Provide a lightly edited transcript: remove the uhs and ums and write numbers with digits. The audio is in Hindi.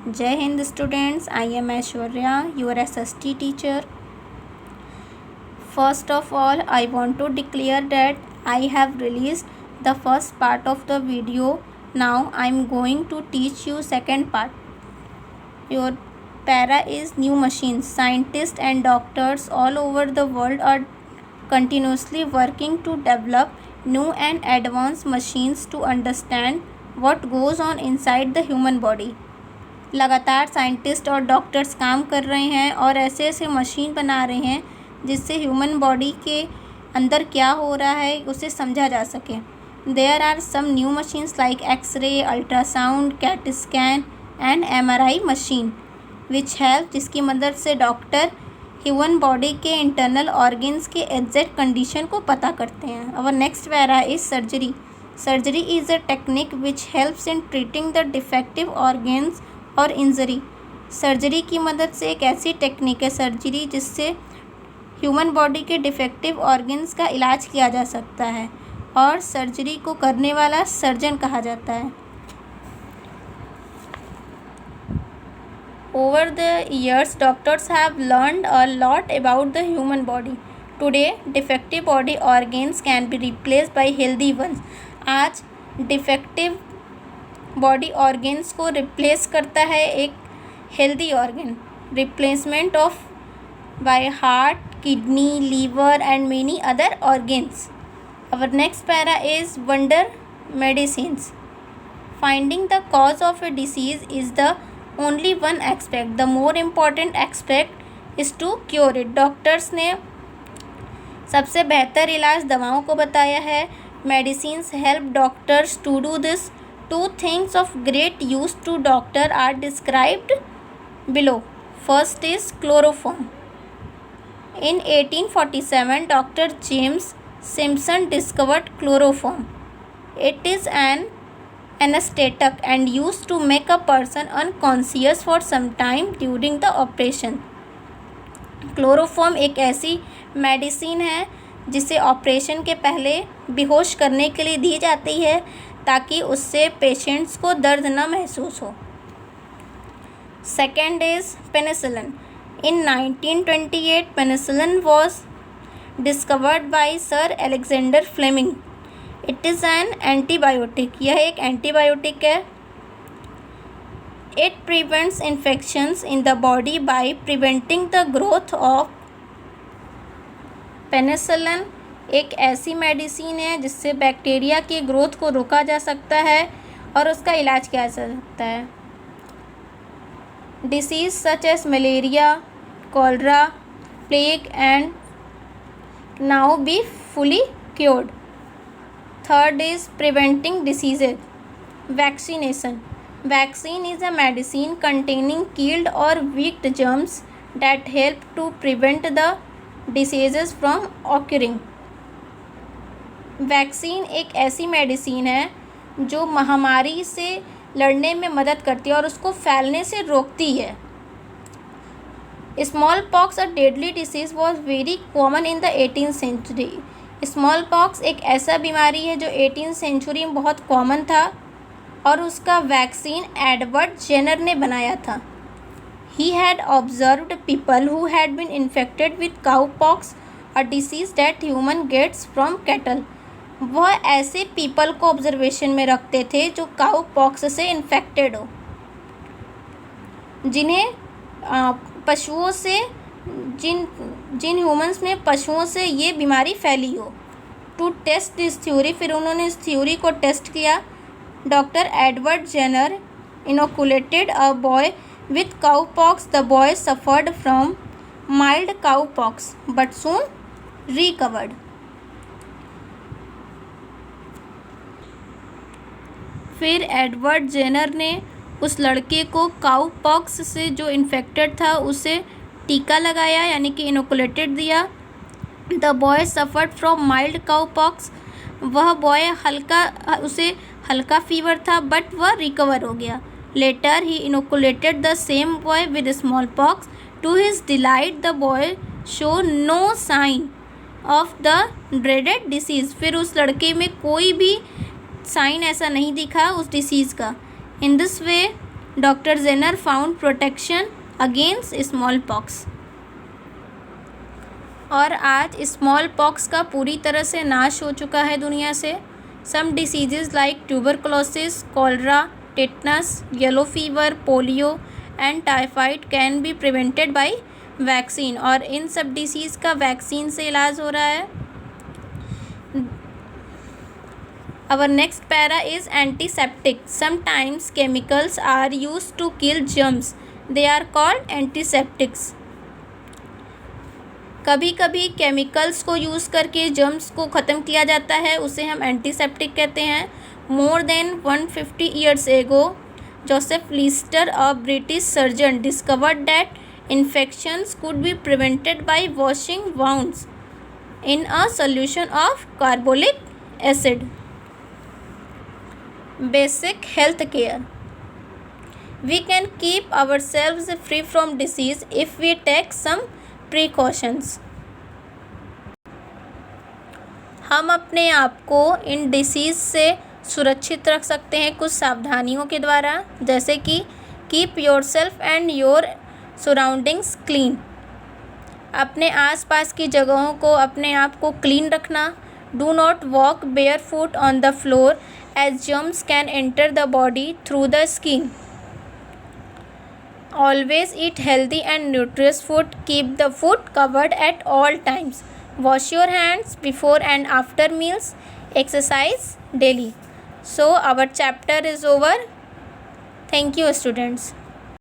Jai Hind students, I am Aishwarya, your SST teacher. First of all, I want to declare that I have released the first part of the video. Now I am going to teach you second part. Your para is new machines. Scientists and doctors all over the world are continuously working to develop new and advanced machines to understand what goes on inside the human body. लगातार साइंटिस्ट और डॉक्टर्स काम कर रहे हैं और ऐसे ऐसे मशीन बना रहे हैं जिससे ह्यूमन बॉडी के अंदर क्या हो रहा है उसे समझा जा सके. There are some new machines like x-ray, ultrasound, CAT scan and MRI machine which help, जिसकी मदद से डॉक्टर ह्यूमन बॉडी के इंटरनल ऑर्गन्स के एग्जैक्ट कंडीशन को पता करते हैं. Our next para is surgery. Surgery is a technique which helps in treating the defective organs और इंजरी. सर्जरी की मदद से एक ऐसी टेक्निक है सर्जरी जिससे ह्यूमन बॉडी के डिफेक्टिव ऑर्गन्स का इलाज किया जा सकता है और सर्जरी को करने वाला सर्जन कहा जाता है. Over the years doctors have learned a lot about the human body. Today defective body organs can be replaced by healthy ones. आज डिफेक्टिव बॉडी ऑर्गन्स को रिप्लेस करता है एक healthy organ. Replacement of by heart, kidney, liver and many other organs. Our next para is wonder medicines. Finding the cause of a disease is the only one aspect. The more important aspect is to cure it. Doctors ने सबसे बेहतर इलाज दवाओं को बताया है. Medicines help doctors to do this. Two things of great use to doctor are described below. First is chloroform. In 1847, Dr. James Simpson discovered chloroform. It is an anesthetic and used to make a person unconscious for some time during the operation. Chloroform एक ऐसी मेडिसिन है जिसे ऑपरेशन के पहले बेहोश करने के लिए दी जाती है ताकि उससे पेशेंट्स को दर्द न महसूस हो. Second is penicillin. In 1928 penicillin was discovered by sir Alexander Fleming. It is an antibiotic. यह एक एंटीबायोटिक है. It prevents infections in the body by preventing the growth of. Penicillin एक ऐसी मेडिसिन है जिससे बैक्टीरिया की ग्रोथ को रोका जा सकता है और उसका इलाज किया जा सकता है. Diseases such as malaria, cholera, plague and now be fully cured. Third is preventing diseases. Vaccination. Vaccine is a medicine containing killed or weakened germs that help to prevent the diseases from occurring. Vaccine एक ऐसी मेडिसिन है जो महामारी से लड़ने में मदद करती है और उसको फैलने से रोकती है. Smallpox a deadly disease was very common in the 18th century. Smallpox एक ऐसा बीमारी है जो 18th सेंचुरी में बहुत कॉमन था और उसका वैक्सीन एडवर्ड जेनर ने बनाया था. He had observed people who had been infected with cowpox, a disease that human gets from cattle. वह ऐसे पीपल को ऑब्जर्वेशन में रखते थे जो काउ पॉक्स से इन्फेक्टेड हो, जिन्हें पशुओं से जिन ह्यूमंस में पशुओं से ये बीमारी फैली हो. टू टेस्ट दिस थ्योरी, फिर उन्होंने इस थ्योरी को टेस्ट किया. Doctor Edward Jenner inoculated a boy with cowpox. The boy suffered from mild cowpox but soon recovered. फिर एडवर्ड जेनर ने उस लड़के को काउ पॉक्स से जो इन्फेक्टेड था उसे टीका लगाया यानी कि इनोकुलेटेड दिया. The boy suffered from mild cowpox. वह बॉय उसे हल्का फीवर था बट वह रिकवर हो गया. Later he inoculated the same boy with smallpox. To his delight the boy show no sign of the dreaded disease. फिर उस लड़के में कोई भी साइन ऐसा नहीं दिखा उस डिसीज़ का. In this way Dr. Jenner found protection against smallpox. और आज स्मॉल पॉक्स का पूरी तरह से नाश हो चुका है दुनिया से. Some diseases like tuberculosis, cholera, tetanus, yellow fever, polio and typhoid can be prevented by vaccine. और इन सब डिसीज़ का वैक्सीन से इलाज हो रहा है. Our next para is antiseptic. Sometimes chemicals are used to kill germs. They are called antiseptics. कभी कभी केमिकल्स को यूज़ करके जर्म्स को ख़त्म किया जाता है, उसे हम एंटीसेप्टिक कहते हैं. More than 150 years ago, Joseph Lister, a British surgeon, discovered that infections could be prevented by washing wounds in a solution of carbolic acid. Basic health care. We can keep ourselves free from disease if we take some precautions. हम अपने आप को इन डिसीज़ से सुरक्षित रख सकते हैं कुछ सावधानियों के द्वारा, जैसे कि keep yourself and your surroundings clean. अपने आसपास की जगहों को, अपने आप को क्लीन रखना. Do not walk barefoot on the floor as germs can enter the body through the skin. Always eat healthy and nutritious food. Keep the food covered at all times. Wash your hands before and after meals. Exercise daily. So our chapter is over. Thank you, students.